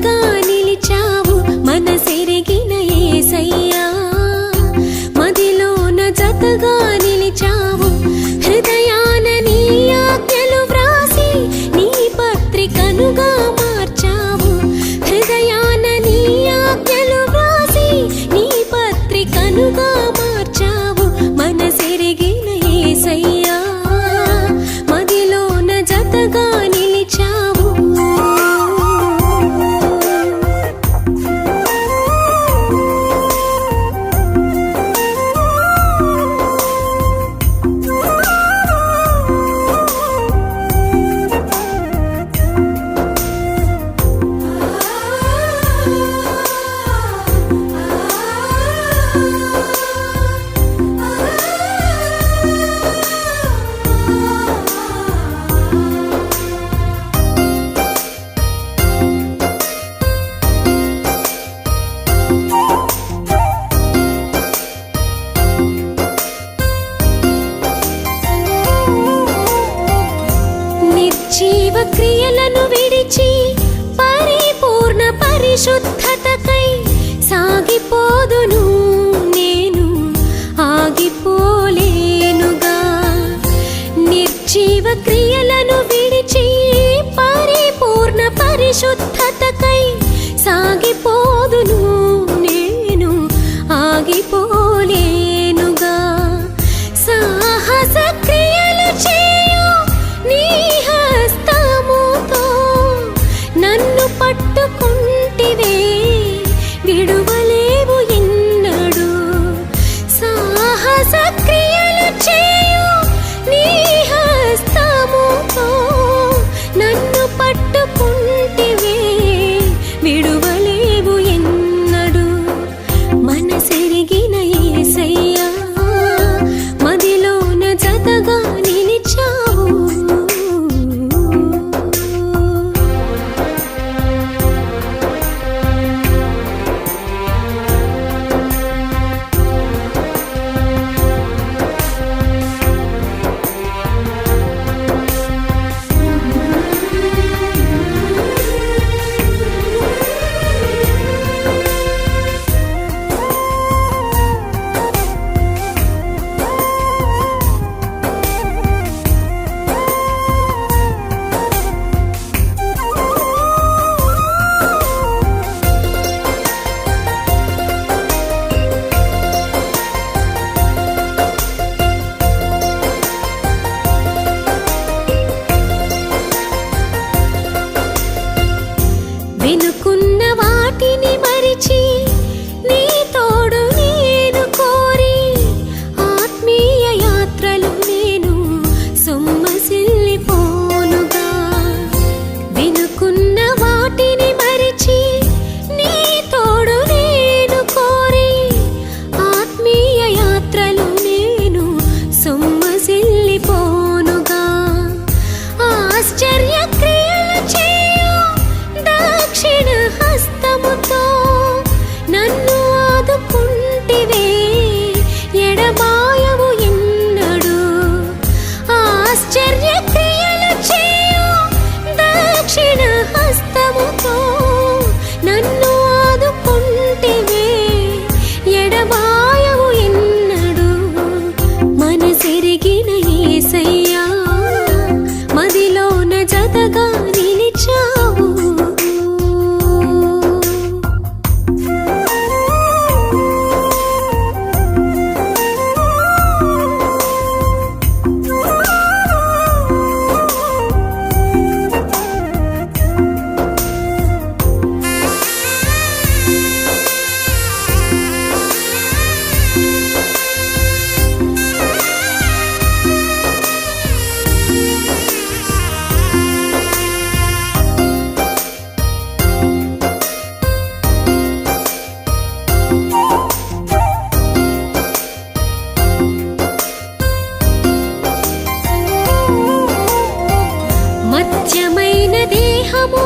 జతగా నిలిచావు మనసెరిగిన యేసయ్యా మదిలోన జతగా నిలిచావు హృదయాన నీ ఆజ్ఞలు వ్రాసి నీ పత్రికనుగా మార్చావు హృదయాన నీ ఆజ్ఞలు వ్రాసి నీ పత్రికనుగా మార్చావు మనసెరిగిన యేసయ్యా మదిలోన జతగా నిలిచావు నిర్జీవ క్రియలను విడిచి పరిపూర్ణ పరిశుద్ధతకై సాగిపోదును నేను ఆగిపోలేనుగా నిర్జీవ క్రియలను విడిచి పరిపూర్ణ పరిశుద్ధతకై సాగిపోదును నేను ఆగిపోలేనుగా సాహస క్రియలు చేయు నీ హస్తముతో నన్ను పట్టుకుంటివే విడువలేవు ఎన్నడు సాహస క్రియలు చేయు నీ హస్తముతో నన్ను పట్టుకుంటివే విడువలేవు ఎన్నడు మనసెరిగిన యేసయ్యా మదిలోన జతగా నిలిచావు వెనుకున్న వాటిని మరిచి నీ తోడు నేను కోరి ఆత్మీయ యాత్రలు నేను సొమ్మసిల్లిపోనుగా వెనుకున్న వాటిని మరిచి నీ తోడు నేను కోరి ఆత్మీయ యాత్రలు నేను సొమ్మసిల్లిపోనుగా ఆశ్చర్య క్రియలు చేయు దక్షిణ హస్తముతో నన్ను ఆదుకుంటివే ఎడబాయవు ఎన్నడు ఆశ్చర్య క్రియలు చేయు దక్షిణ హస్తముతో నన్ను ఆదుకుంటివే ఎడబాయవు ఎన్నడు మనసెరిగిన యేసయ్యా మదిలోన జతగా నిలిచావు మధ్యమైన దేహము